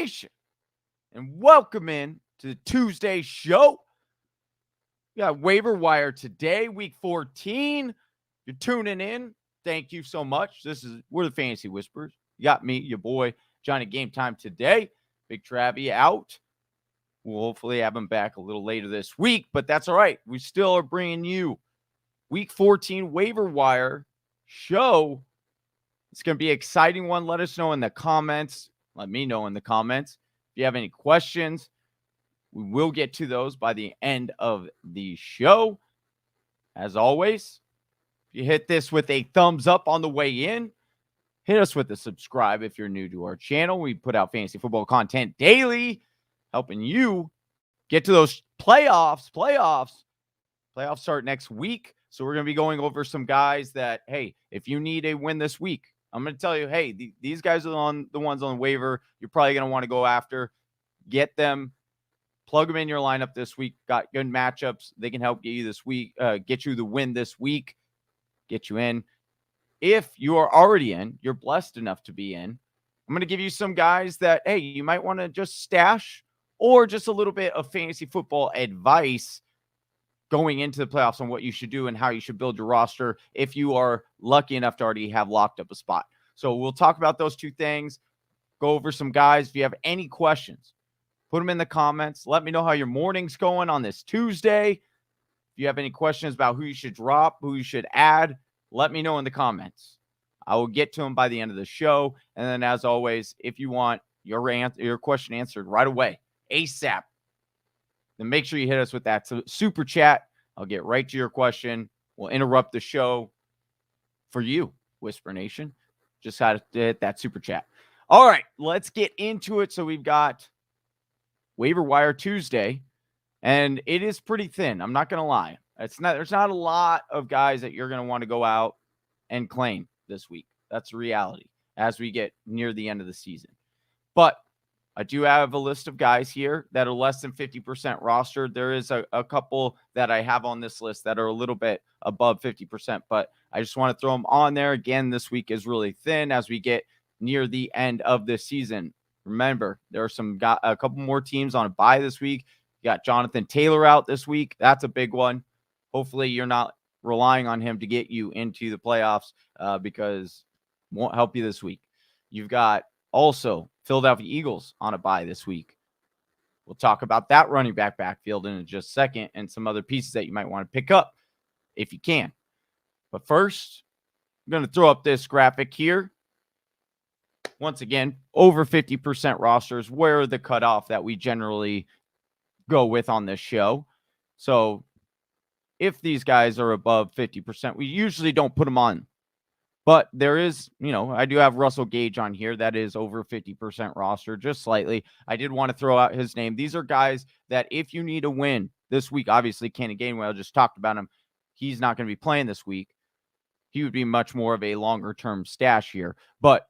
Nation, and welcome in to the Tuesday show. We got waiver wire today, week 14. You're tuning in. Thank you so much. We're the Fantasy Whisperers. You got me, your boy, Johnny Game Time today. Big Travie out. We'll hopefully have him back a little later this week, but that's all right. We still are bringing you week 14 waiver wire show. It's going to be an exciting one. Let us know in the comments. Let me know in the comments. If you have any questions, we will get to those by the end of the show. As always, if you hit this with a thumbs up on the way in, hit us with a subscribe if you're new to our channel. We put out fantasy football content daily, helping you get to those playoffs. Playoffs start next week. So we're going to be going over some guys that, hey, if you need a win this week, I'm going to tell you, hey, these guys are the ones on waiver you're probably going to want to go after. Get them, plug them in your lineup this week. Got good matchups. They can help get you this week, get you the win this week, get you in. If you are already in, you're blessed enough to be in. I'm going to give you some guys that, hey, you might want to just stash or just a little bit of fantasy football advice going into the playoffs on what you should do and how you should build your roster if you are lucky enough to already have locked up a spot. So we'll talk about those two things, go over some guys. If you have any questions, put them in the comments. Let me know how your morning's going on this Tuesday. If you have any questions about who you should drop, who you should add, let me know in the comments. I will get to them by the end of the show. And then, as always, if you want your question answered right away, ASAP, then make sure you hit us with that super chat. I'll get right to your question. We'll interrupt the show for you, Whisper Nation. Just had to hit that super chat. All right, let's get into it. So we've got Waiver Wire Tuesday, and it is pretty thin. I'm not going to lie. There's not a lot of guys that you're going to want to go out and claim this week. That's the reality as we get near the end of the season. But I do have a list of guys here that are less than 50% rostered. There is a couple that I have on this list that are a little bit above 50%, but I just want to throw them on there. Again, this week is really thin as we get near the end of the season. Remember, there are a couple more teams on a bye this week. You got Jonathan Taylor out this week. That's a big one. Hopefully you're not relying on him to get you into the playoffs because it won't help you this week. You've got also Philadelphia Eagles on a bye this week. We'll talk about that running back backfield in just a second and some other pieces that you might want to pick up if you can. But first, I'm going to throw up this graphic here. Once again, over 50% rosters, where the cutoff that we generally go with on this show. So if these guys are above 50%, we usually don't put them on. But there is, I do have Russell Gage on here. That is over 50% roster, just slightly. I did want to throw out his name. These are guys that if you need a win this week, obviously Kenneth Gainwell, just talked about him. He's not going to be playing this week. He would be much more of a longer-term stash here. But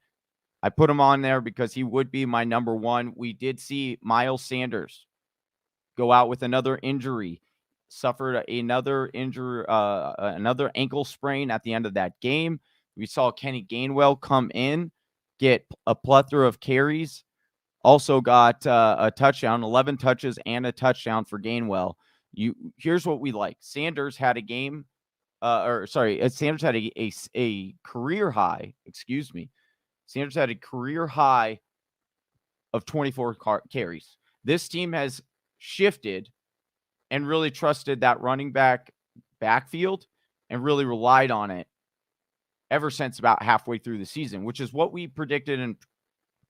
I put him on there because he would be my number one. We did see Miles Sanders go out with another injury, suffered another injury, another ankle sprain at the end of that game. We saw Kenny Gainwell come in, get a plethora of carries, also got a touchdown, 11 touches and a touchdown for Gainwell. Here's what we like. Sanders had a game, Sanders had a career high, Sanders had a career high of 24 carries. This team has shifted and really trusted that running backfield and really relied on it ever since about halfway through the season, which is what we predicted and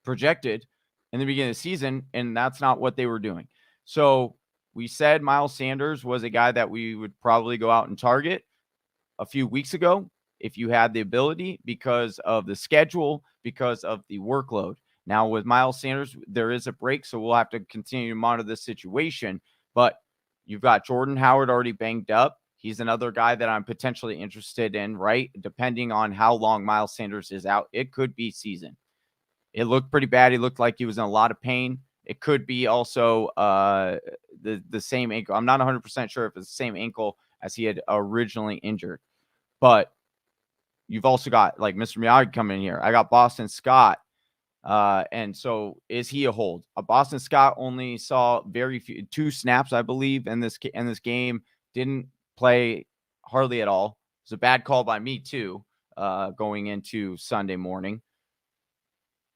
projected in the beginning of the season, and that's not what they were doing. So we said Miles Sanders was a guy that we would probably go out and target a few weeks ago if you had the ability because of the schedule, because of the workload. Now with Miles Sanders, there is a break, so we'll have to continue to monitor this situation, but you've got Jordan Howard already banged up. He's another guy that I'm potentially interested in, right? Depending on how long Miles Sanders is out, it could be season. It looked pretty bad. He looked like he was in a lot of pain. It could be also the same ankle. I'm not 100% sure if it's the same ankle as he had originally injured. But you've also got like Mr. Miyagi coming in here. I got Boston Scott. And so is he a hold? Boston Scott only saw very few, 2 snaps, I believe, in this game. Didn't play hardly at all. It was a bad call by me too, going into Sunday morning.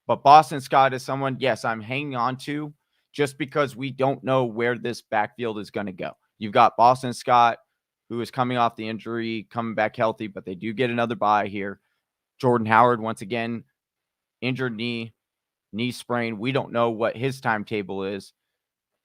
But Boston Scott is someone, yes, I'm hanging on to just because we don't know where this backfield is going to go. You've got Boston Scott, who is coming off the injury, coming back healthy, but they do get another bye here. Jordan Howard, once again, injured knee sprain. We don't know what his timetable is.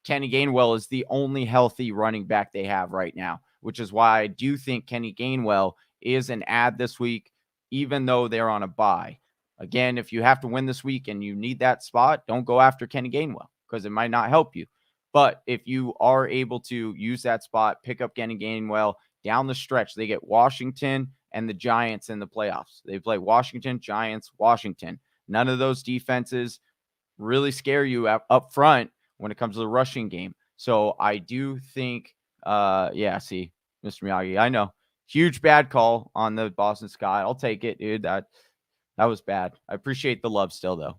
Kenny Gainwell is the only healthy running back they have right now, which is why I do think Kenny Gainwell is an add this week, even though they're on a bye. Again, if you have to win this week and you need that spot, don't go after Kenny Gainwell because it might not help you. But if you are able to use that spot, pick up Kenny Gainwell down the stretch, they get Washington and the Giants in the playoffs. They play Washington, Giants, Washington. None of those defenses really scare you up front when it comes to the rushing game. So I do think, see, Mr. Miyagi, I know. Huge bad call on the Boston Scott. I'll take it, dude. That was bad. I appreciate the love still, though.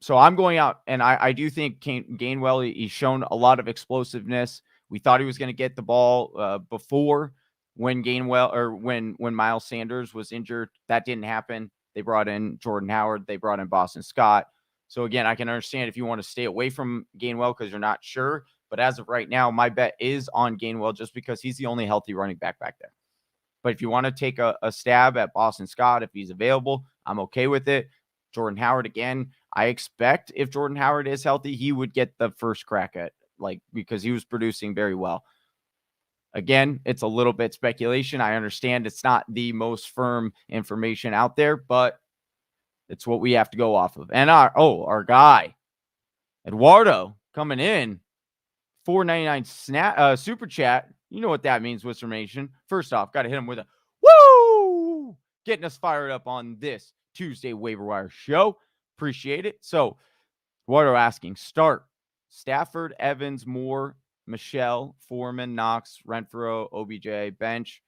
So I'm going out, and I do think Gainwell, he's shown a lot of explosiveness. We thought he was going to get the ball before when Gainwell or when Miles Sanders was injured. That didn't happen. They brought in Jordan Howard. They brought in Boston Scott. So, again, I can understand if you want to stay away from Gainwell because you're not sure. But as of right now, my bet is on Gainwell just because he's the only healthy running back there. But if you want to take a stab at Boston Scott, if he's available, I'm okay with it. Jordan Howard, again, I expect if Jordan Howard is healthy, he would get the first crack at, because he was producing very well. Again, it's a little bit speculation. I understand it's not the most firm information out there, but it's what we have to go off of. And our guy, Eduardo, coming in, $4.99 super chat. You know what that means, Whispernation. First off, got to hit him with a woo, getting us fired up on this Tuesday waiver wire show. Appreciate it. So, Eduardo asking, start Stafford, Evans, Moore, Michelle, Foreman, Knox, Renfro, OBJ, bench,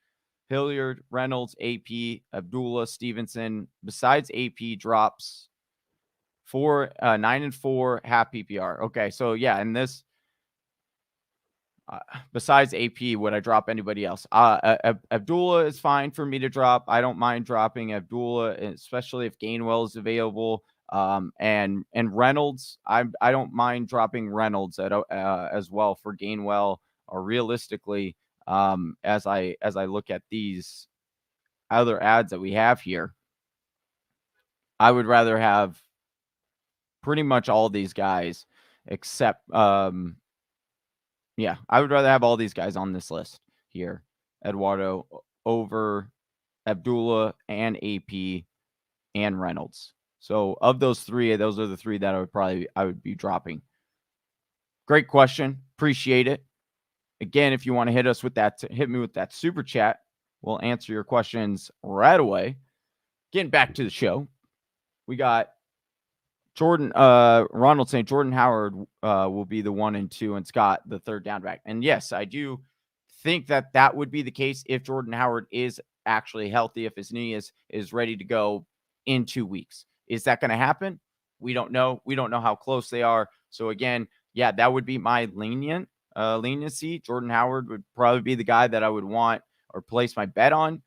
Hilliard, Reynolds, AP, Abdullah, Stevenson. Besides AP, drops 9-4, half PPR. Okay, so yeah, in this, besides AP, would I drop anybody else? Abdullah is fine for me to drop. I don't mind dropping Abdullah, especially if Gainwell is available. And Reynolds, I don't mind dropping Reynolds as well for Gainwell, or realistically, as I look at these other ads that we have here, I would rather have pretty much all these guys except, I would rather have all these guys on this list here, Eduardo, over Abdullah and AP and Reynolds. So of those three, those are the three that I would be dropping. Great question. Appreciate it. Again, if you want to hit me with that super chat, we'll answer your questions right away. Getting back to the show, we got Jordan, Ronald saying Jordan Howard will be the 1 and 2, and Scott the third down back. And yes, I do think that would be the case if Jordan Howard is actually healthy, if his knee is ready to go in 2 weeks. Is that going to happen? We don't know. We don't know how close they are. So again, yeah, that would be my leniency. Jordan Howard would probably be the guy that I would want or place my bet on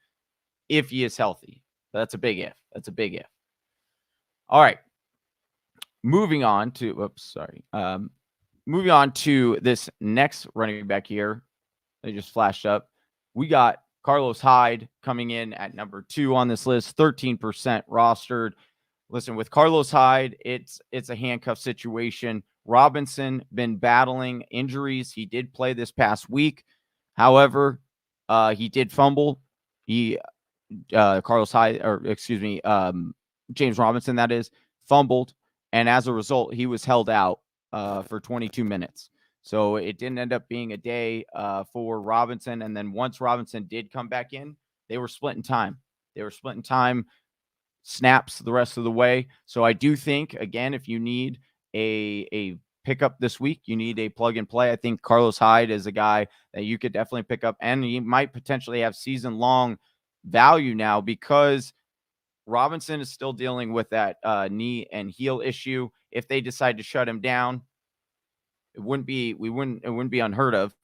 if he is healthy. But that's a big if. All right. Moving on to this next running back here. They just flashed up. We got Carlos Hyde coming in at number 2 on this list, 13% rostered. Listen, with Carlos Hyde, it's a handcuff situation. Robinson been battling injuries. He did play this past week. However, he did fumble. Carlos Hyde, James Robinson, that is, fumbled. And as a result, he was held out for 22 minutes. So it didn't end up being a day for Robinson. And then once Robinson did come back in, they were splitting time. Snaps the rest of the way. So I do think, again, if you need a pickup this week, you need a plug and play. I think Carlos Hyde is a guy that you could definitely pick up, and he might potentially have season-long value now because Robinson is still dealing with that knee and heel issue. If they decide to shut him down, it wouldn't be unheard of.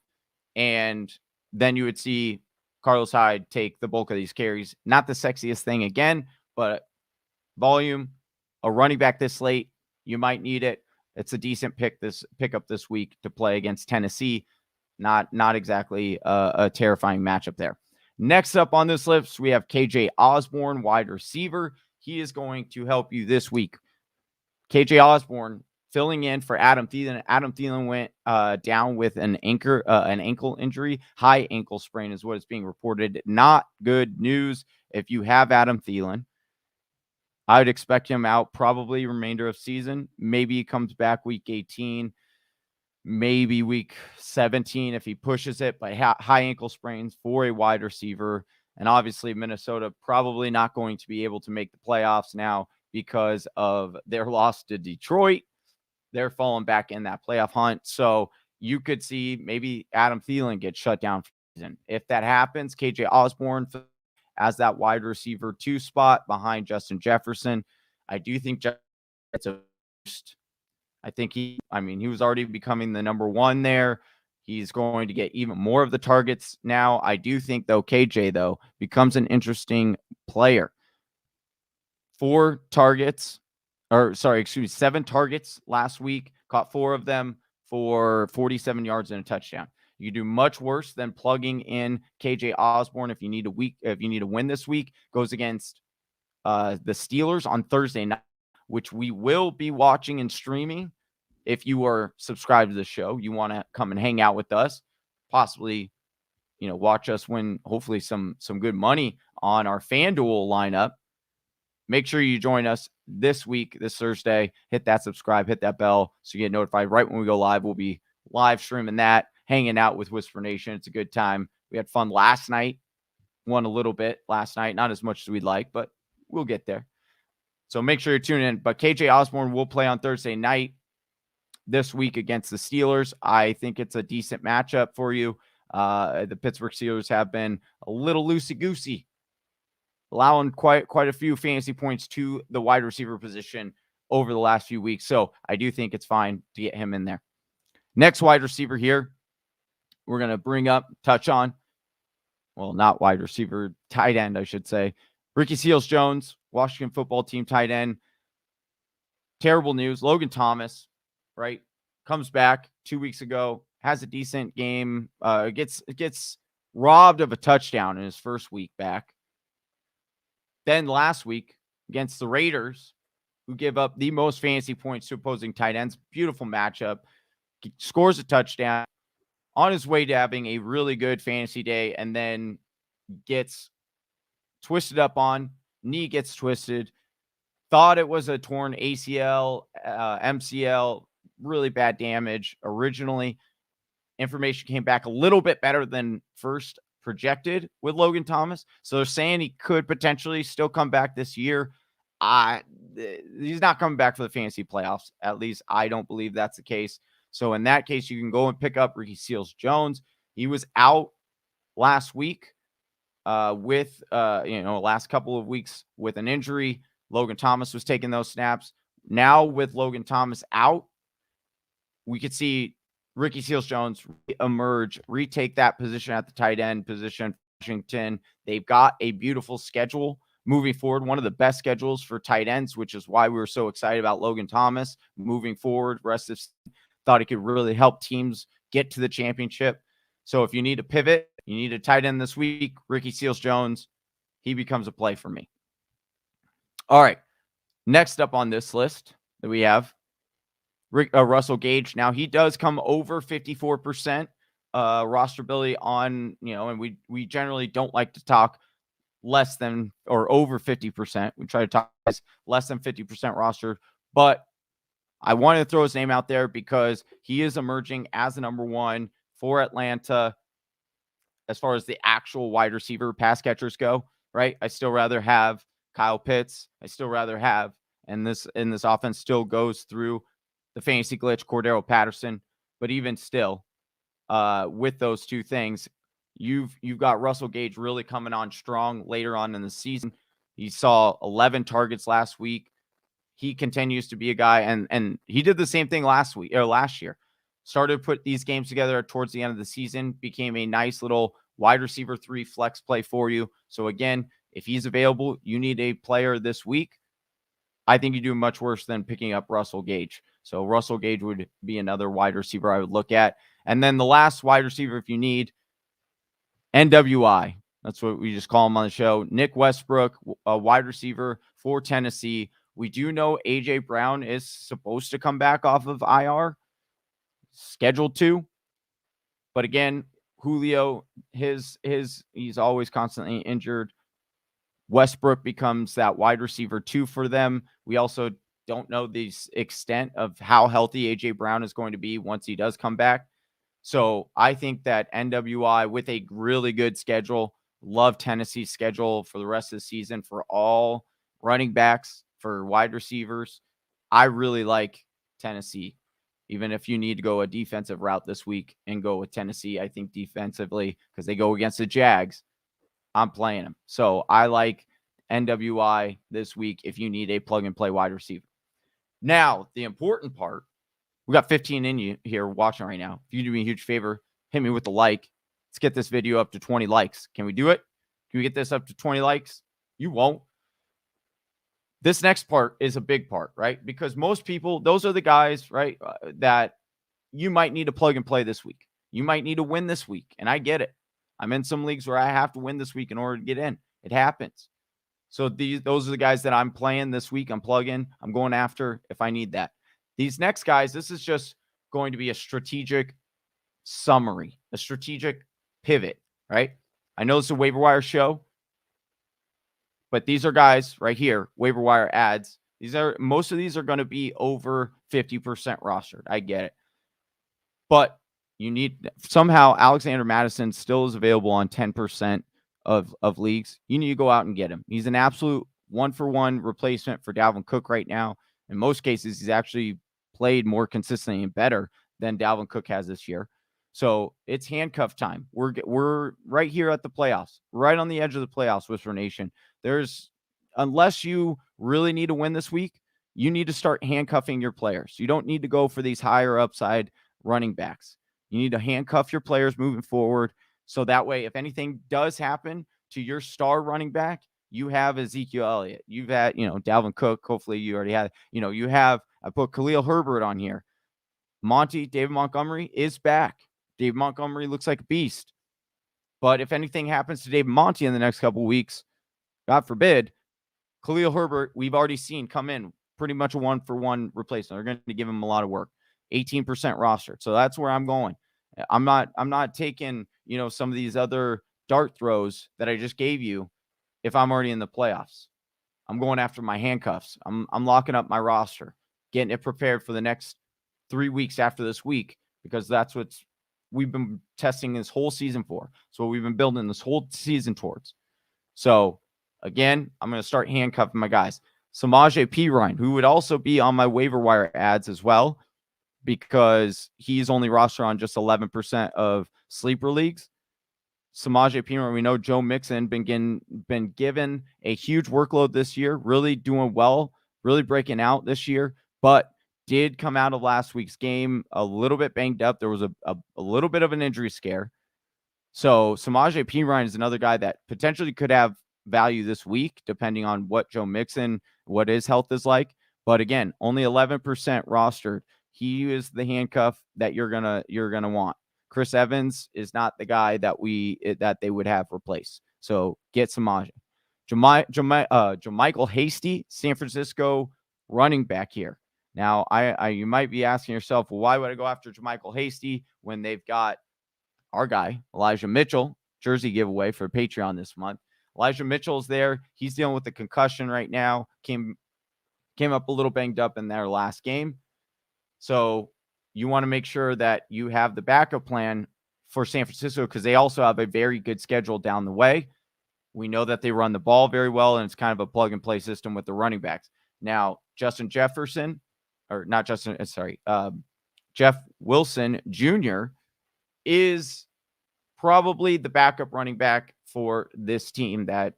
And then you would see Carlos Hyde take the bulk of these carries. Not the sexiest thing again, but volume, a running back this late, you might need it. It's a decent pickup this week to play against Tennessee. Not exactly a terrifying matchup there. Next up on this list, we have KJ Osborne, wide receiver. He is going to help you this week. KJ Osborne filling in for Adam Thielen. Adam Thielen went down with an ankle injury. High ankle sprain is what is being reported. Not good news if you have Adam Thielen. I would expect him out probably remainder of season. Maybe he comes back week 18, maybe week 17 if he pushes it. But high ankle sprains for a wide receiver. And obviously Minnesota probably not going to be able to make the playoffs now because of their loss to Detroit. They're falling back in that playoff hunt. So you could see maybe Adam Thielen get shut down for the season. If that happens, KJ Osborne as that wide receiver 2 spot behind Justin Jefferson. I do think it's a boost. I think he was already becoming the number 1 there. He's going to get even more of the targets now. I do think, though, KJ, becomes an interesting player. 7 targets last week, caught 4 of them for 47 yards and a touchdown. You do much worse than plugging in KJ Osborne if you need a win this week. Goes against the Steelers on Thursday night, which we will be watching and streaming. If you are subscribed to the show, you want to come and hang out with us, possibly, watch us win hopefully some good money on our FanDuel lineup. Make sure you join us this week, this Thursday. Hit that subscribe, hit that bell so you get notified right when we go live. We'll be live streaming that, hanging out with Whispernation. It's a good time. We had fun last night. Won a little bit last night. Not as much as we'd like, but we'll get there. So make sure you tune in. But KJ Osborne will play on Thursday night this week against the Steelers. I think it's a decent matchup for you. The Pittsburgh Steelers have been a little loosey-goosey, allowing quite a few fantasy points to the wide receiver position over the last few weeks. So I do think it's fine to get him in there. Next wide receiver here, we're going to touch on, well, not wide receiver, tight end, I should say. Ricky Seals-Jones, Washington football team tight end. Terrible news. Logan Thomas, right, comes back 2 weeks ago, has a decent game, gets robbed of a touchdown in his first week back. Then last week against the Raiders, who give up the most fantasy points to opposing tight ends, beautiful matchup, scores a touchdown, on his way to having a really good fantasy day, and then gets twisted up on, knee gets twisted, thought it was a torn ACL, MCL, really bad damage originally. Information came back a little bit better than first projected with Logan Thomas. So they're saying he could potentially still come back this year. He's not coming back for the fantasy playoffs. At least I don't believe that's the case. So in that case, you can go and pick up Ricky Seals-Jones. He was out last week with last couple of weeks with an injury. Logan Thomas was taking those snaps. Now with Logan Thomas out, we could see Ricky Seals-Jones emerge, retake that position at the tight end position. Washington, they've got a beautiful schedule moving forward, one of the best schedules for tight ends, which is why we were so excited about Logan Thomas moving forward. Rest of thought he could really help teams get to the championship. So if you need a pivot, you need a tight end this week, Ricky Seals-Jones, he becomes a play for me. All right, next up on this list that we have, Russell Gage. Now, he does come over 54% roster ability on, and we generally don't like to talk less than or over 50%. We try to talk less than 50% roster, but I wanted to throw his name out there because he is emerging as the number 1 for Atlanta as far as the actual wide receiver pass catchers go, right? I still rather have Kyle Pitts. I still rather have, and this offense still goes through the fantasy glitch, Cordero Patterson. But even still, with those two things, you've got Russell Gage really coming on strong later on in the season. He saw 11 targets last week. He continues to be a guy, and he did the same thing last year. Started to put these games together towards the end of the season, became a nice little wide receiver 3 flex play for you. So again, if he's available, you need a player this week. I think you do much worse than picking up Russell Gage. So Russell Gage would be another wide receiver I would look at. And then the last wide receiver, if you need, NWI. That's what we just call him on the show. Nick Westbrook, a wide receiver for Tennessee. We do know A.J. Brown is supposed to come back off of IR, scheduled to. But again, Julio, he's always constantly injured. Westbrook becomes that wide receiver 2 for them. We also don't know the extent of how healthy A.J. Brown is going to be once he does come back. So I think that NWI with a really good schedule, love Tennessee's schedule for the rest of the season for all running backs, for wide receivers. I really like Tennessee. Even if you need to go a defensive route this week and go with Tennessee, I think defensively, because they go against the Jags, I'm playing them. So I like NWI this week if you need a plug-and-play wide receiver. Now, the important part, we got 15 in you here watching right now. If you do me a huge favor, hit me with the like. Let's get this video up to 20 likes. Can we do it? Can we get this up to 20 likes? You won't. This next part is a big part, right? Because most people, those are the guys, right, that you might need to plug and play this week. You might need to win this week, and I get it. I'm in some leagues where I have to win this week in order to get in. It happens. So those are the guys that I'm playing this week. I'm plugging. I'm going after if I need that. These next guys, this is just going to be a strategic summary, a strategic pivot, right? I know it's a waiver wire show, but these are guys right here, waiver wire ads. Most of these are going to be over 50% rostered. I get it. But you need somehow Alexander Madison still is available on 10% of leagues. You need to go out and get him. He's an absolute 1-for-1 replacement for Dalvin Cook right now. In most cases, he's actually played more consistently and better than Dalvin Cook has this year. So it's handcuff time. We're right here at the playoffs, right on the edge of the playoffs, Whispernation. Unless you really need to win this week, you need to start handcuffing your players. You don't need to go for these higher upside running backs. You need to handcuff your players moving forward. So that way, if anything does happen to your star running back, you have Ezekiel Elliott. You've had, Dalvin Cook. Hopefully you already had, I put Khalil Herbert on here. David Montgomery is back. David Montgomery looks like a beast. But if anything happens to David Monty in the next couple of weeks, God forbid, Khalil Herbert, we've already seen come in pretty much a 1-for-1 replacement. They're going to give him a lot of work. 18% rostered. So that's where I'm going. I'm not taking, some of these other dart throws that I just gave you if I'm already in the playoffs. I'm going after my handcuffs. I'm locking up my roster, getting it prepared for the next 3 weeks after this week, because that's what we've been testing this whole season for. So we've been building this whole season towards. So again, I'm going to start handcuffing my guys. Samaje Perine, who would also be on my waiver wire ads as well, because he's only rostered on just 11% of sleeper leagues. Samaje Perine, we know Joe Mixon been given a huge workload this year, really doing well, really breaking out this year, but did come out of last week's game a little bit banged up. There was a little bit of an injury scare. So Samaje Perine is another guy that potentially could have value this week, depending on what Joe Mixon, what his health is like. But again, only 11% rostered. He is the handcuff that you're gonna want. Chris Evans is not the guy that they would have replaced. So get Samaje. Jermichael Hasty, San Francisco running back here. Now, you might be asking yourself, well, why would I go after Jermichael Hasty when they've got our guy, Elijah Mitchell, jersey giveaway for Patreon this month. Elijah Mitchell's there. He's dealing with a concussion right now. Came up a little banged up in their last game. So you want to make sure that you have the backup plan for San Francisco, because they also have a very good schedule down the way. We know that they run the ball very well, and it's kind of a plug-and-play system with the running backs. Now, Jeff Wilson Jr. is probably the backup running back for this team that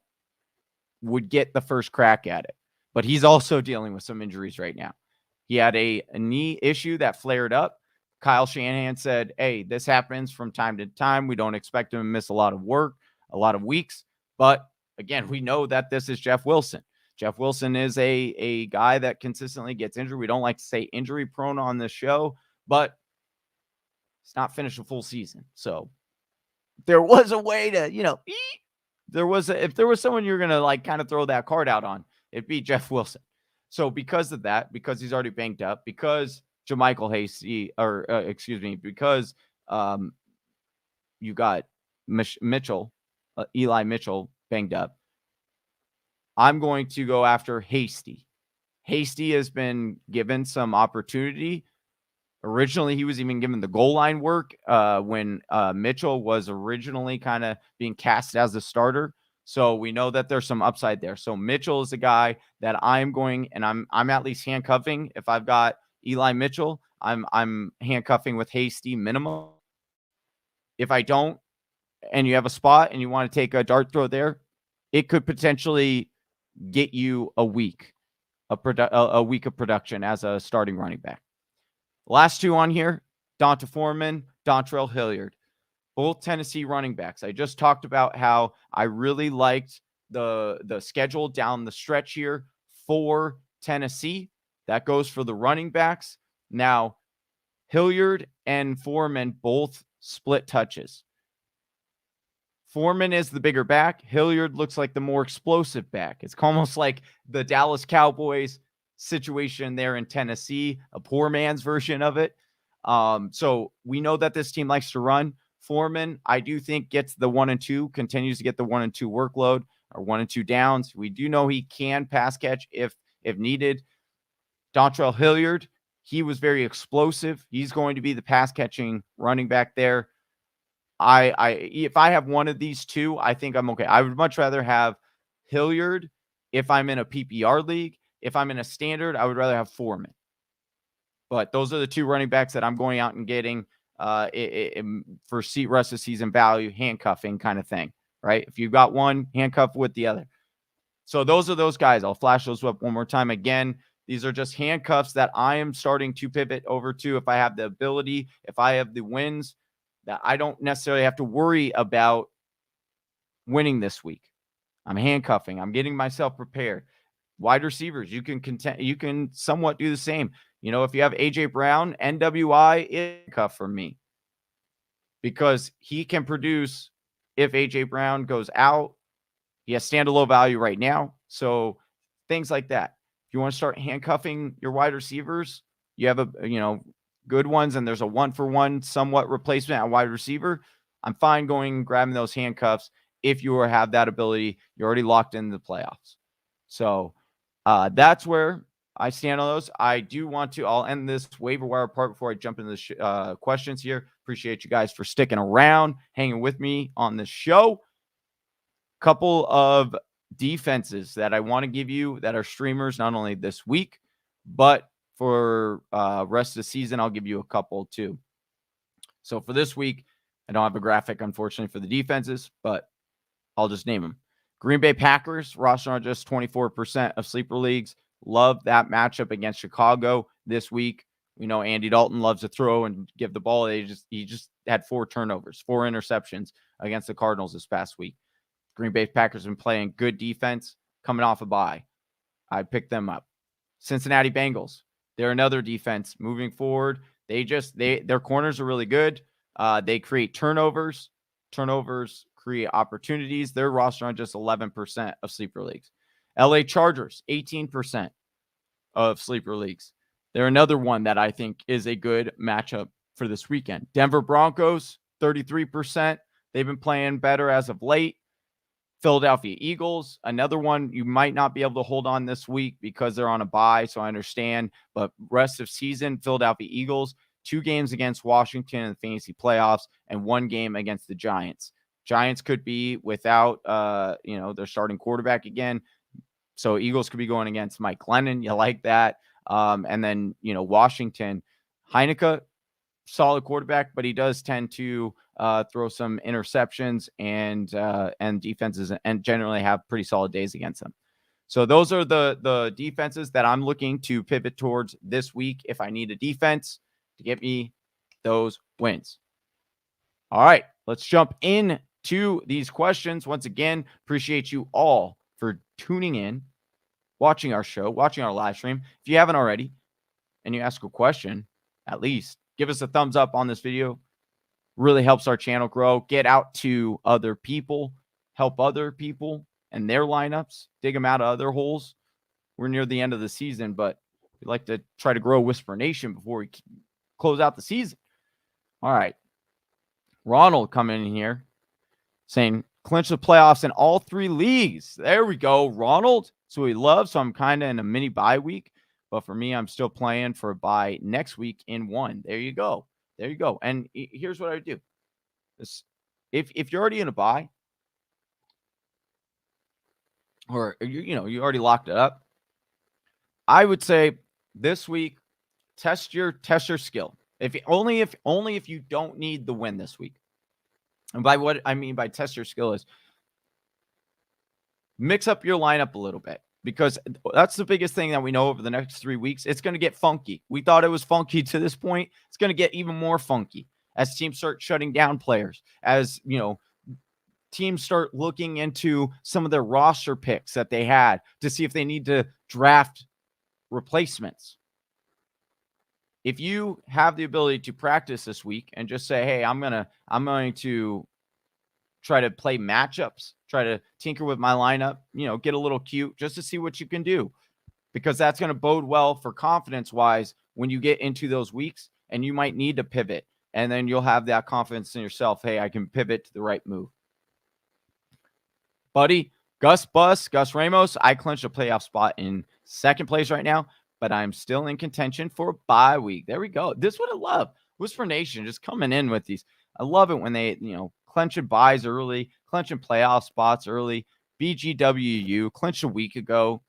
would get the first crack at it. But he's also dealing with some injuries right now. He had a knee issue that flared up. Kyle Shanahan said, hey, this happens from time to time. We don't expect him to miss a lot of work, a lot of weeks. But again, we know that this is Jeff Wilson. Jeff Wilson is a guy that consistently gets injured. We don't like to say injury prone on this show, but it's not finished a full season. So there was a way to, if there was someone you're going to like kind of throw that card out on, it'd be Jeff Wilson. So because of that, because he's already banked up, because JaMychal Hasty, because you got Eli Mitchell banged up, I'm going to go after Hasty. Hasty has been given some opportunity. Originally, he was even given the goal line work when Mitchell was originally kind of being cast as a starter. So we know that there's some upside there. So Mitchell is the guy that I'm going, and I'm at least handcuffing. If I've got Eli Mitchell, I'm handcuffing with Hasty minimum. If I don't, and you have a spot and you want to take a dart throw there, it could potentially get you a week of production as a starting running back. Last two on here, Donta Foreman, Dontrell Hilliard, both Tennessee running backs. I just talked about how I really liked the schedule down the stretch here for Tennessee. That goes for the running backs. Now, Hilliard and Foreman both split touches. Foreman is the bigger back. Hilliard looks like the more explosive back. It's almost like the Dallas Cowboys situation there in Tennessee, a poor man's version of it. So we know that this team likes to run. Foreman, I do think, gets the 1 and 2, continues to get the 1 and 2 workload, or 1 and 2 downs. We do know he can pass catch if needed. Dontrell Hilliard, he was very explosive. He's going to be the pass catching running back there. If I have one of these two, I think I'm okay. I would much rather have Hilliard if I'm in a PPR league. If I'm in a standard, I would rather have Foreman. But those are the two running backs that I'm going out and getting for rest of season value, handcuffing kind of thing, right? If you've got one, handcuff with the other. So those are those guys. I'll flash those up one more time. Again, these are just handcuffs that I am starting to pivot over to if I have the ability, if I have the wins, that I don't necessarily have to worry about winning this week. I'm handcuffing. I'm getting myself prepared. Wide receivers, you can somewhat do the same. If you have AJ Brown, NWI is handcuff for me because he can produce if AJ Brown goes out. He has standalone value right now. So things like that. If you want to start handcuffing your wide receivers, you have good ones, and there's a 1-for-1 somewhat replacement at wide receiver. I'm fine grabbing those handcuffs. If you have that ability, you're already locked in the playoffs. So that's where I stand on those. I'll end this waiver wire part before I jump into the questions here. Appreciate you guys for sticking around, hanging with me on this show. Couple of defenses that I want to give you that are streamers, not only this week, but for rest of the season, I'll give you a couple too. So for this week, I don't have a graphic, unfortunately, for the defenses, but I'll just name them. Green Bay Packers, roster on just 24% of sleeper leagues. Love that matchup against Chicago this week. We know Andy Dalton loves to throw and give the ball. He just had 4 turnovers, 4 interceptions against the Cardinals this past week. Green Bay Packers have been playing good defense, coming off a bye. I picked them up. Cincinnati Bengals, they're another defense moving forward. Their corners are really good. They create turnovers. Turnovers create opportunities. Their roster on just 11% of sleeper leagues. LA Chargers, 18% of sleeper leagues. They're another one that I think is a good matchup for this weekend. Denver Broncos, 33%. They've been playing better as of late. Philadelphia Eagles, another one you might not be able to hold on this week because they're on a bye, so I understand. But rest of season, Philadelphia Eagles, 2 games against Washington in the fantasy playoffs and 1 game against the Giants. Giants could be without, their starting quarterback again. So Eagles could be going against Mike Glennon. You like that. And then, Washington, Heineke, solid quarterback, but he does tend to throw some interceptions and defenses, and generally have pretty solid days against them. So those are the defenses that I'm looking to pivot towards this week if I need a defense to get me those wins. All right, let's jump into these questions. Once again, appreciate you all for tuning in, watching our show, watching our live stream. If you haven't already and you ask a question, at least give us a thumbs up on this video. Really helps our channel grow, get out to other people, help other people and their lineups, dig them out of other holes. We're near the end of the season, but we like to try to grow Whispernation before we close out the season. All right. Ronald coming in here saying, clinch the playoffs in all 3 leagues. There we go, Ronald. So we love. So I'm kind of in a mini bye week. But for me, I'm still playing for a bye next week in 1. There you go. There you go. And here's what I would do. If you're already in a bye, or you already locked it up, I would say this week, test your skill. Only if you don't need the win this week. And by what I mean by test your skill is mix up your lineup a little bit, because that's the biggest thing that we know over the next 3 weeks. It's going to get funky. We thought it was funky to this point. It's going to get even more funky as teams start shutting down players, as teams start looking into some of their roster picks that they had to see if they need to draft replacements. If you have the ability to practice this week and just say, hey, I'm going to try to play matchups, try to tinker with my lineup, get a little cute just to see what you can do, because that's going to bode well for confidence-wise when you get into those weeks and you might need to pivot, and then you'll have that confidence in yourself. Hey, I can pivot to the right move. Buddy, Gus Ramos, I clinched a playoff spot in 2nd place right now, but I'm still in contention for a bye week. There we go. This is what I love. Whispernation just coming in with these. I love it when they, clenching buys early, clenching playoff spots early. BGWU clinched a week ago.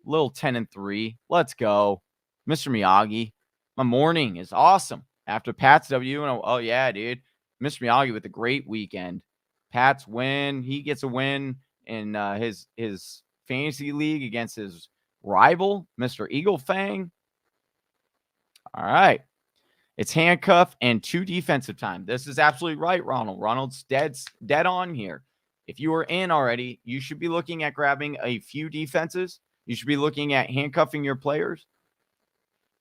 Little 10-3. Let's go. Mr. Miyagi. My morning is awesome. After Pat's W, and oh yeah, dude. Mr. Miyagi with a great weekend. Pat's win. He gets a win in his fantasy league against his rival, Mr. Eagle Fang. All right. It's handcuff and 2 defensive time. This is absolutely right, Ronald. Ronald's dead on here. If you are in already, you should be looking at grabbing a few defenses. You should be looking at handcuffing your players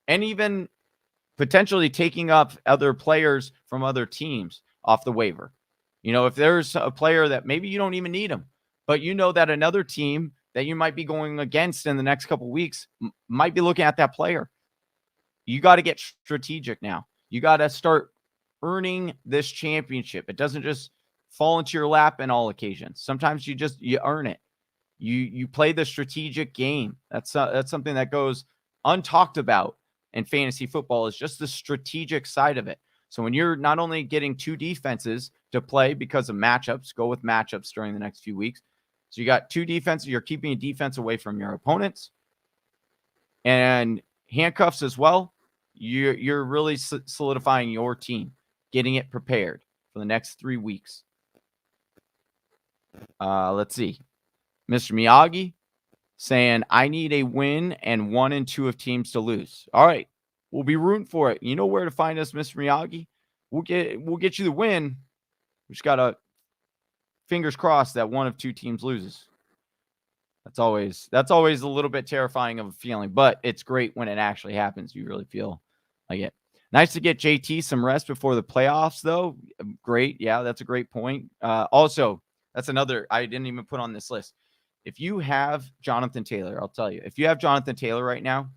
and even potentially taking up other players from other teams off the waiver. If there's a player that maybe you don't even need him, but that another team that you might be going against in the next couple of weeks might be looking at that player. You got to get strategic now. You got to start earning this championship. It doesn't just fall into your lap in all occasions. Sometimes you earn it. You play the strategic game. That's something that goes untalked about in fantasy football, is just the strategic side of it. So when you're not only getting 2 defenses to play because of matchups, go with matchups during the next few weeks. So you got 2 defenses. You're keeping a defense away from your opponents, and handcuffs as well. You're really solidifying your team, getting it prepared for the next 3 weeks. Let's see. Mr. Miyagi saying, I need a win and 1 and 2 of teams to lose. All right. We'll be rooting for it. You know where to find us, Mr. Miyagi. We'll get you the win. We just got to fingers crossed that 1 of 2 teams loses. That's always a little bit terrifying of a feeling, but it's great when it actually happens. You really feel like it. Nice to get JT some rest before the playoffs, though. Great. Yeah, that's a great point. Also, that's another I didn't even put on this list. If you have Jonathan Taylor, I'll tell you. If you have Jonathan Taylor right now,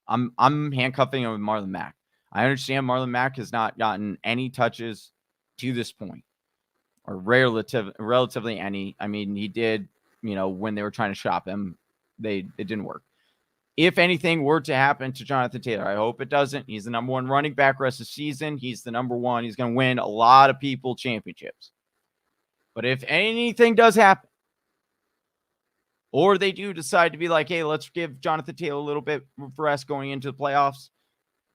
I'm handcuffing him with Marlon Mack. I understand Marlon Mack has not gotten any touches to this point, or relatively any. I mean, he did, when they were trying to shop him, it didn't work. If anything were to happen to Jonathan Taylor, I hope it doesn't. He's the number 1 running back rest of the season. He's the number 1. He's going to win a lot of people championships. But if anything does happen, or they do decide to be like, hey, let's give Jonathan Taylor a little bit of rest going into the playoffs,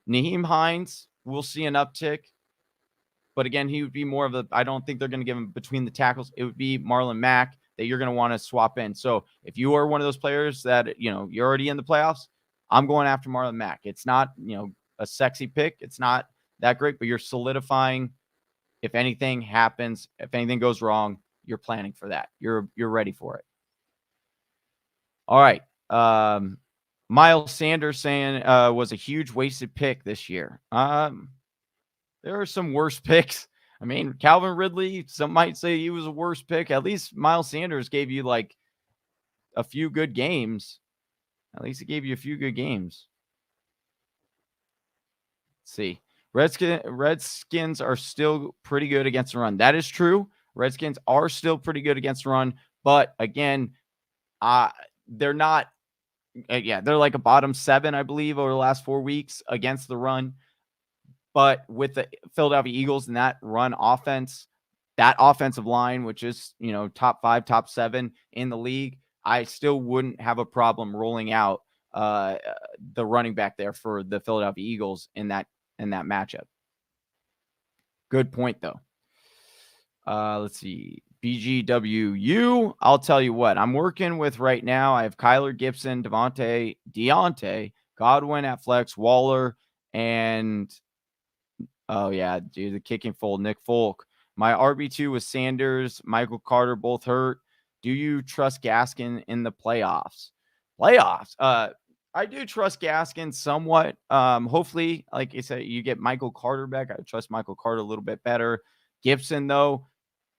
Nyheim Hines, we'll see an uptick. But again, he would be more of a, I don't think they're going to give him between the tackles. It would be Marlon Mack that you're going to want to swap in. So if you are one of those players that, you're already in the playoffs, I'm going after Marlon Mack. It's not, a sexy pick. It's not that great, but you're solidifying. If anything happens, if anything goes wrong, you're planning for that. You're ready for it. All right. Miles Sanders saying was a huge wasted pick this year. There are some worse picks. I mean, Calvin Ridley, some might say he was a worse pick. At least Miles Sanders gave you like a few good games. At least he gave you a few good games. Let's see. Redskins are still pretty good against the run. That is true. Redskins are still pretty good against the run. But again, they're not. They're like a bottom 7, I believe, over the last 4 weeks against the run. But with the Philadelphia Eagles and that run offense, that offensive line, which is, top 5, top 7 in the league, I still wouldn't have a problem rolling out the running back there for the Philadelphia Eagles in that matchup. Good point, though. Let's see. BGWU, I'll tell you what I'm working with right now. I have Kyler Gibson, Deontay, Godwin at flex, Waller, and the kicking fold, Nick Folk. My RB2 was Sanders, Michael Carter, both hurt. Do you trust Gaskin in the playoffs? I do trust Gaskin somewhat. Hopefully, like I said, you get Michael Carter back. I trust Michael Carter a little bit better. Gibson, though,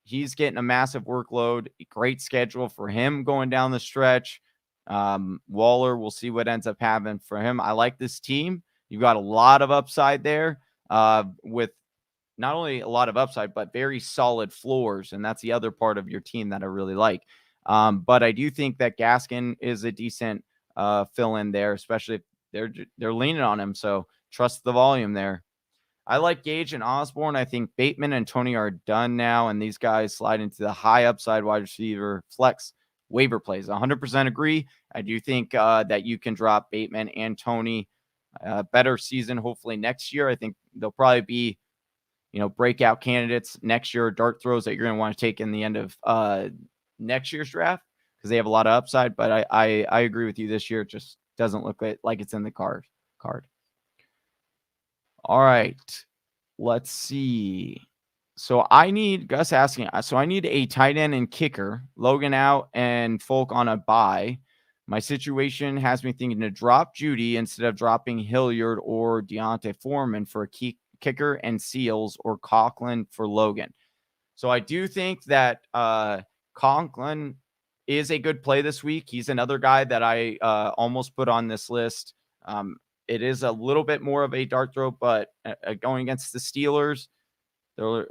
he's getting a massive workload. Great schedule for him going down the stretch. Waller, we'll see what ends up happening for him. I like this team. You've got a lot of upside there with not only a lot of upside, but very solid floors. And that's the other part of your team that I really like. But I do think that Gaskin is a decent fill in there, especially if they're leaning on him. So trust the volume there. I like Gage and Osborne. I think Bateman and Tony are done now, and these guys slide into the high upside wide receiver flex waiver plays. 100% agree. I do think that you can drop Bateman and Tony. Better season hopefully next year. I think they'll probably be, breakout candidates next year, dart throws that you're going to want to take in the end of next year's draft because they have a lot of upside. But I agree with you. This year it just doesn't look like it's in the card. All right, let's see. So I need Gus asking. So I need a tight end and kicker. Logan out and Folk on a bye. My situation has me thinking to drop Judy instead of dropping Hilliard or Deontay Foreman for a kicker and Seals or Conklin for Logan. So I do think that Conklin is a good play this week. He's another guy that I almost put on this list. It is a little bit more of a dart throw, but going against the Steelers, they're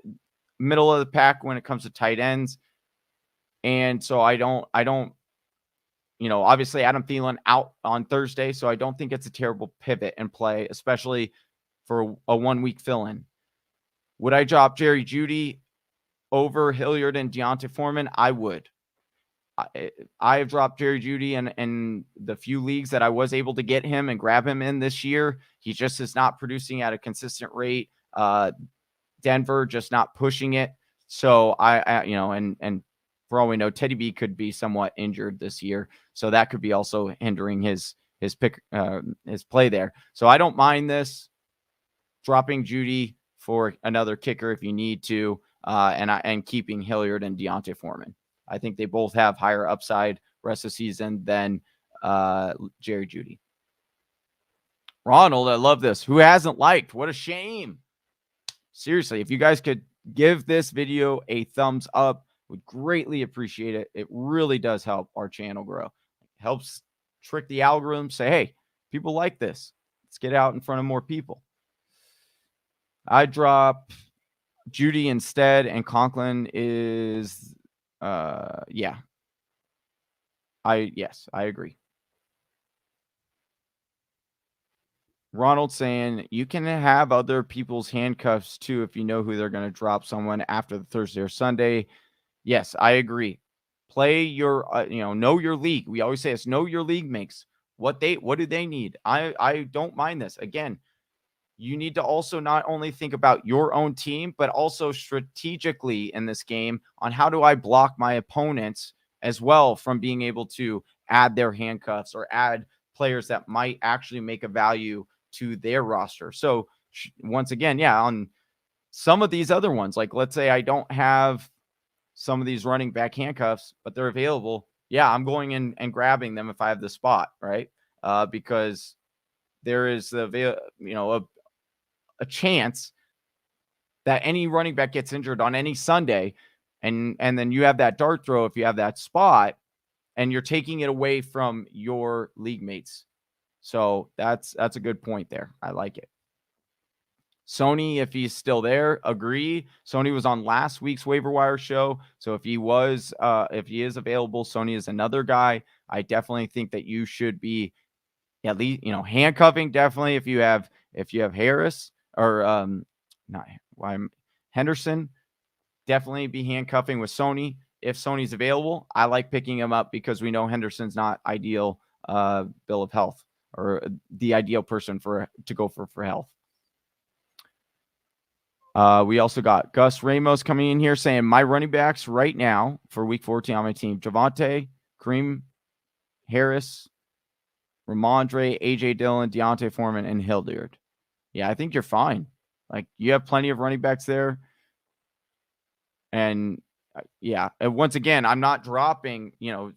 middle of the pack when it comes to tight ends. And so I don't, obviously Adam Thielen out on Thursday, so I don't think it's a terrible pivot and play, especially for a 1 week fill-in. Would I drop Jerry Jeudy over Hilliard and Deontay Foreman? I would. I have dropped Jerry Jeudy in the few leagues that I was able to get him and grab him in this year. He just is not producing at a consistent rate. Denver just not pushing it. So and for all we know, Teddy B could be somewhat injured this year. So that could be also hindering his play there. So I don't mind this dropping Jeudy for another kicker if you need to, and keeping Hilliard and Deontay Foreman. I think they both have higher upside rest of the season than Jerry Jeudy. Ronald, I love this. Who hasn't liked? What a shame. Seriously, if you guys could give this video a thumbs up, would greatly appreciate it. It really does help our channel grow. It helps trick the algorithm, say, hey, people like this. Let's get out in front of more people. I drop Jeudy instead, and Conklin is I agree. Ronald saying you can have other people's handcuffs too if you know who they're going to drop someone after the Thursday or Sunday. Yes, I agree. Play your know your league. We always say it's know your league makes. What do they need? I don't mind this. Again, you need to also not only think about your own team, but also strategically in this game on how do I block my opponents as well from being able to add their handcuffs or add players that might actually make a value to their roster. So once again, yeah, on some of these other ones, like let's say I don't have some of these running back handcuffs, but they're available. Yeah, I'm going in and grabbing them if I have the spot, right? Because there is a chance that any running back gets injured on any Sunday, and then you have that dart throw if you have that spot, and you're taking it away from your league mates. So that's a good point there. I like it. Sony, if he's still there, agree. Sony was on last week's waiver wire show. So if he is available, Sony is another guy. I definitely think that you should be at least, handcuffing definitely if you have Harris or Henderson, definitely be handcuffing with Sony. If Sony's available, I like picking him up because we know Henderson's not ideal bill of health or the ideal person to go for health. We also got Gus Ramos coming in here saying my running backs right now for week 14 on my team: Javonte, Kareem, Harris, Ramondre, AJ Dillon, Deontay Foreman, and Hilliard. Yeah, I think you're fine. Like, you have plenty of running backs there. And yeah, and once again, I'm not dropping,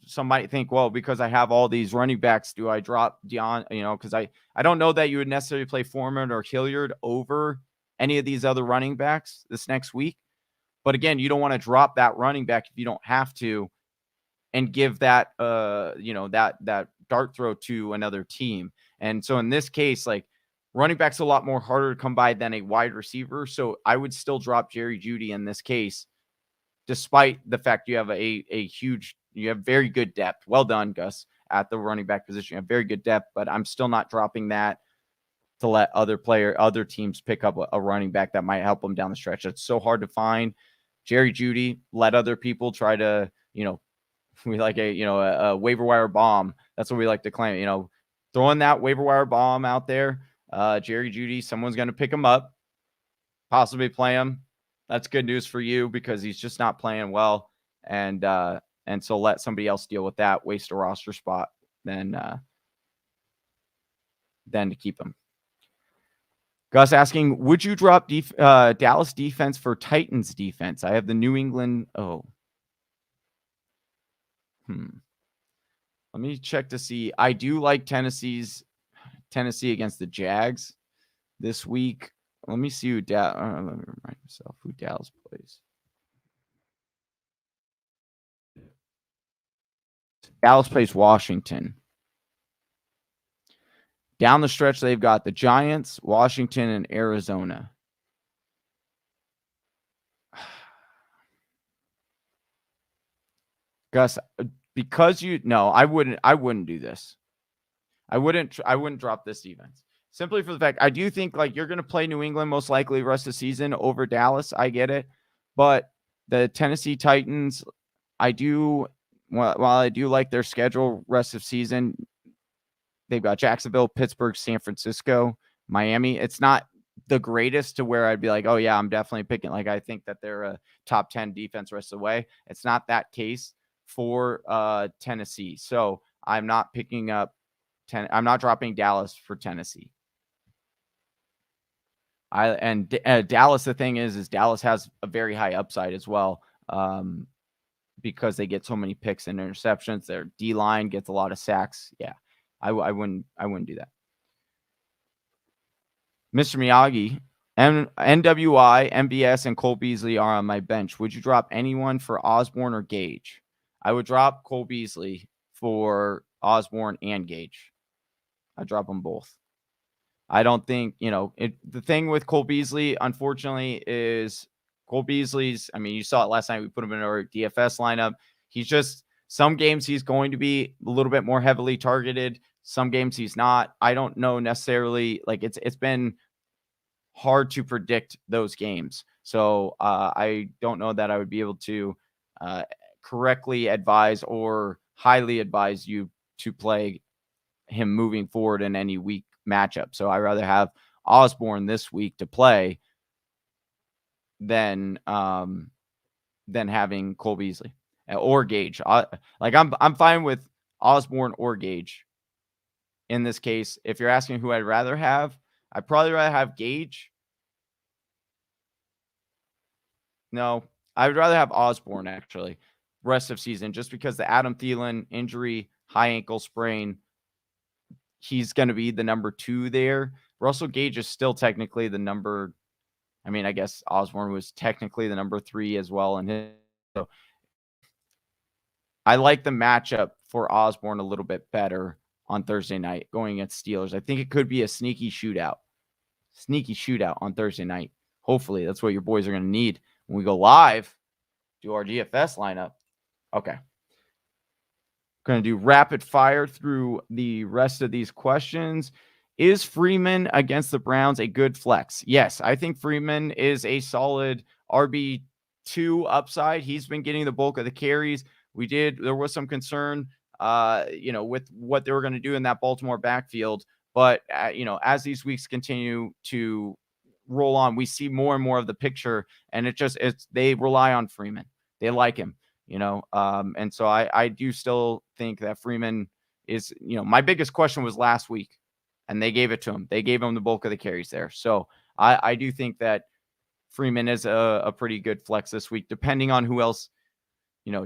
some might think, well, because I have all these running backs, do I drop because I don't know that you would necessarily play Foreman or Hilliard over any of these other running backs this next week. But again, you don't want to drop that running back if you don't have to and give that, that dart throw to another team. And so in this case, like, running back's a lot more harder to come by than a wide receiver. So I would still drop Jerry Jeudy in this case, despite the fact you have you have very good depth. Well done, Gus, at the running back position. You have very good depth, but I'm still not dropping that to let other teams pick up a running back that might help them down the stretch. It's so hard to find. Jerry Jeudy, let other people try to, we like a waiver wire bomb. That's what we like to claim, throwing that waiver wire bomb out there. Jerry Jeudy, someone's going to pick him up, possibly play him. That's good news for you because he's just not playing well. And so let somebody else deal with that, waste a roster spot than to keep him. Gus asking, would you drop Dallas defense for Titans defense? I have the New England. Let me check to see. I do like Tennessee against the Jags this week. Let me see let me remind myself who Dallas plays. Dallas plays Washington. Down the stretch, they've got the Giants, Washington, and Arizona. Gus, because I wouldn't do this. I wouldn't drop this defense. Simply for the fact, I do think like you're going to play New England most likely the rest of the season over Dallas. I get it. But the Tennessee Titans, while I do like their schedule rest of season, they've got Jacksonville, Pittsburgh, San Francisco, Miami. It's not the greatest to where I'd be like, oh, yeah, I'm definitely picking. Like, I think that they're a top 10 defense rest of the way. It's not that case for Tennessee. So I'm not picking up I'm not dropping Dallas for Tennessee. Dallas, the thing is Dallas has a very high upside as well because they get so many picks and interceptions. Their D-line gets a lot of sacks. Yeah. I wouldn't do that. Mr. Miyagi, NWI, MBS, and Cole Beasley are on my bench. Would you drop anyone for Osborne or Gage? I would drop Cole Beasley for Osborne and Gage. I drop them both. I don't think, the thing with Cole Beasley, unfortunately, is Cole Beasley's, you saw it last night. We put him in our DFS lineup. He's just, some games he's going to be a little bit more heavily targeted. Some games he's not. I don't know necessarily, like it's been hard to predict those games. So I don't know that I would be able to correctly advise or highly advise you to play him moving forward in any week matchup. So I rather have Osborne this week to play than having Cole Beasley or Gage. I'm fine with Osborne or Gage in this case. If you're asking who I'd rather have, I'd probably rather have Gage. No, I would rather have Osborne actually rest of season, just because the Adam Thielen injury, high ankle sprain, he's going to be the number 2 there. Russell Gage is still technically the number. I mean, I guess Osborne was technically the number 3 as well. And so I like the matchup for Osborne a little bit better on Thursday night going against Steelers. I think it could be a sneaky shootout on Thursday night. Hopefully that's what your boys are going to need when we go live, do our DFS lineup. Okay. Going to do rapid fire through the rest of these questions. Is Freeman against the Browns a good flex? Yes, I think Freeman is a solid RB2 upside. He's been getting the bulk of the carries. There was some concern, with what they were going to do in that Baltimore backfield. But, as these weeks continue to roll on, we see more and more of the picture, and they rely on Freeman. They like him, and so I do still think that Freeman is, my biggest question was last week, and they gave it to him. They gave him the bulk of the carries there. So I do think that Freeman is a pretty good flex this week, depending on who else,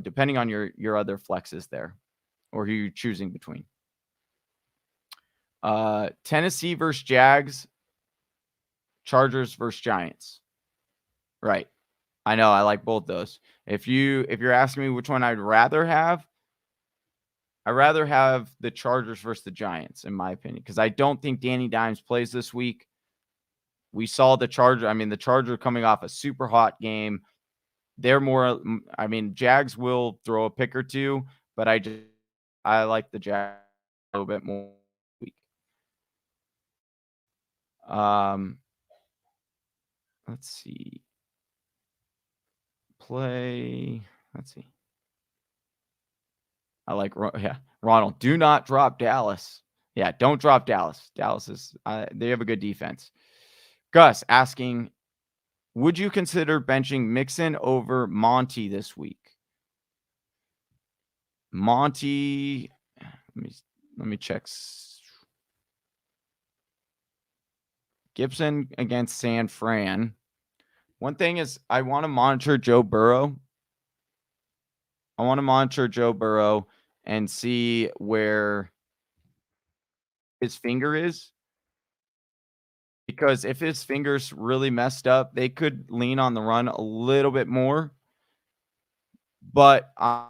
depending on your other flexes there or who you're choosing between. Tennessee versus Jags, Chargers versus Giants. Right. I know, I like both those. If you're asking me which one I'd rather have the Chargers versus the Giants, in my opinion, because I don't think Danny Dimes plays this week. We saw the Charger coming off a super hot game. They're more, Jags will throw a pick or two, but I like the Jags a little bit more week. Let's see. Let's see. I like, Ronald, do not drop Dallas. Yeah, don't drop Dallas. Dallas is, they have a good defense. Gus asking, would you consider benching Mixon over Monty this week? Monty, let me check. Gibson against San Fran. One thing is, I want to monitor Joe Burrow. And see where his finger is. Because if his finger's really messed up, they could lean on the run a little bit more. But I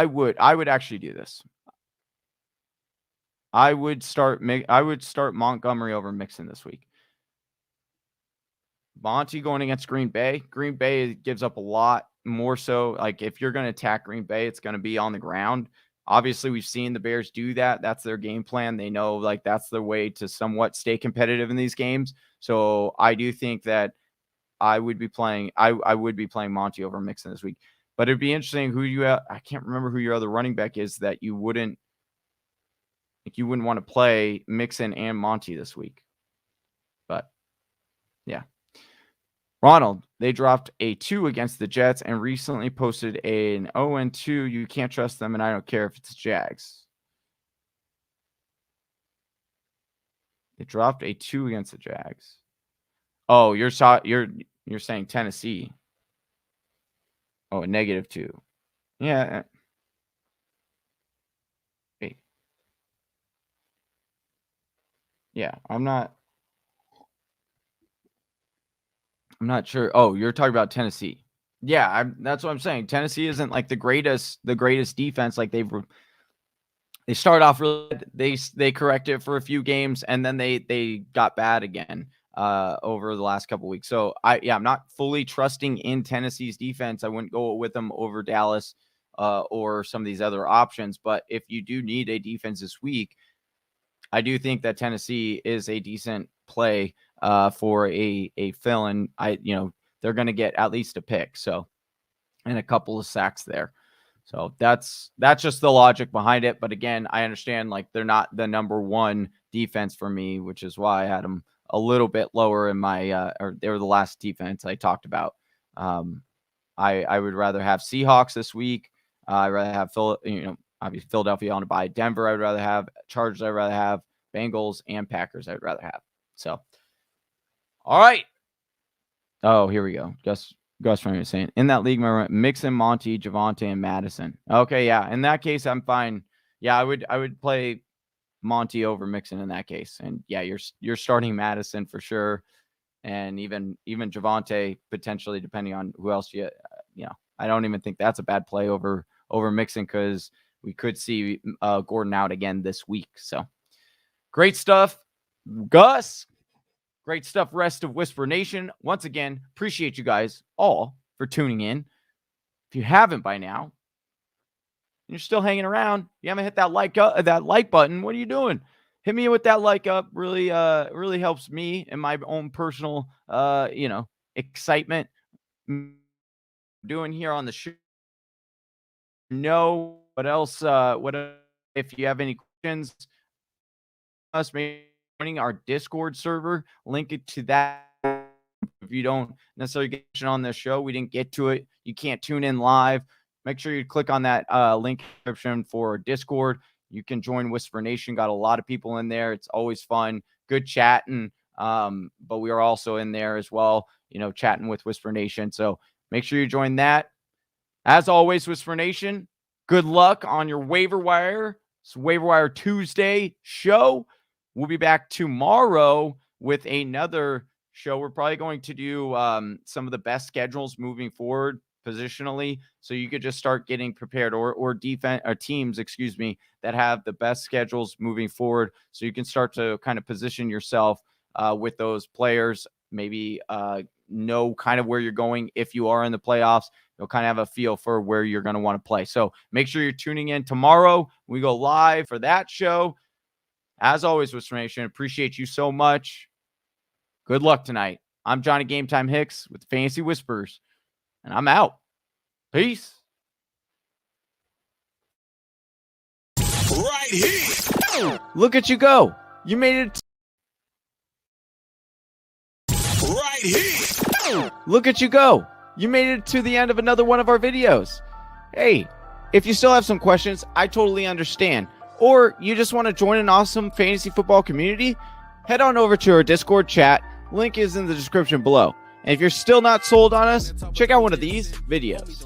would actually do this. I would start Montgomery over Mixon this week. Monty going against Green Bay. Green Bay gives up a lot more. So, like, if you're going to attack Green Bay, it's going to be on the ground. Obviously, we've seen the Bears do that. That's their game plan. They know, like, that's the way to somewhat stay competitive in these games. So I do think that I would be playing Monty over Mixon this week. But it'd be interesting I can't remember who your other running back is that you wouldn't want to play Mixon and Monty this week. But yeah. Ronald, they dropped a 2 against the Jets and recently posted an 0-2. You can't trust them, and I don't care if it's Jags. They dropped a 2 against the Jags. Oh, you're saying Tennessee. Oh, a -2. Yeah. Hey. Yeah, I'm not sure. Oh, you're talking about Tennessee. Yeah, that's what I'm saying. Tennessee isn't like the greatest defense. Like they start off really good. They corrected for a few games and then they got bad again over the last couple weeks. So I'm not fully trusting in Tennessee's defense. I wouldn't go with them over Dallas or some of these other options. But if you do need a defense this week, I do think that Tennessee is a decent play for a fill, and they're going to get at least a pick, so, and a couple of sacks there. So that's just the logic behind it. But again, I understand, like, they're not the number 1 defense for me, which is why I had them a little bit lower in my or they were the last defense I talked about. I would rather have Seahawks this week. I'd rather have obviously Philadelphia on a bye. Denver I would rather have. Chargers I'd rather have. Bengals and Packers I'd rather have. So, all right. Oh, here we go. Gus Freeman is saying, in that league, Mixon, Monty, Javonte, and Madison. Okay, yeah. In that case, I'm fine. Yeah, I would play Monty over Mixon in that case. And yeah, you're starting Madison for sure. And even Javonte potentially, depending on who else I don't even think that's a bad play over Mixon, because we could see Gordon out again this week. So great stuff, Gus. Great stuff, rest of Whisper Nation. Once again, appreciate you guys all for tuning in. If you haven't by now, and you're still hanging around, you haven't hit that like button, what are you doing? Hit me with that like up. Really helps me and my own personal excitement doing here on the show. What else? If you have any questions, us maybe joining our Discord server, link it to that. If you don't necessarily get on the show, we didn't get to it, you can't tune in live, make sure you click on that link in the description for Discord. You can join Whisper Nation. Got a lot of people in there. It's always fun, good chatting. But we are also in there as well, chatting with Whisper Nation. So make sure you join that. As always, Whisper Nation, good luck on your waiver wire. It's Waiver Wire Tuesday show. We'll be back tomorrow with another show. We're probably going to do some of the best schedules moving forward positionally, so you could just start getting prepared, or defense or teams, that have the best schedules moving forward, so you can start to kind of position yourself with those players. Maybe know kind of where you're going if you are in the playoffs. You'll kind of have a feel for where you're going to want to play. So make sure you're tuning in tomorrow. We go live for that show. As always, Whispernation, appreciate you so much. Good luck tonight. I'm Johnny Game Time Hicks with Fantasy Whispers, and I'm out. Peace. Right here. Look at you go. You made it. Right here. Look at you go. You made it to the end of another one of our videos. Hey, if you still have some questions, I totally understand. Or you just want to join an awesome fantasy football community, head on over to our Discord chat. Link is in the description below. And if you're still not sold on us, check out one of these videos.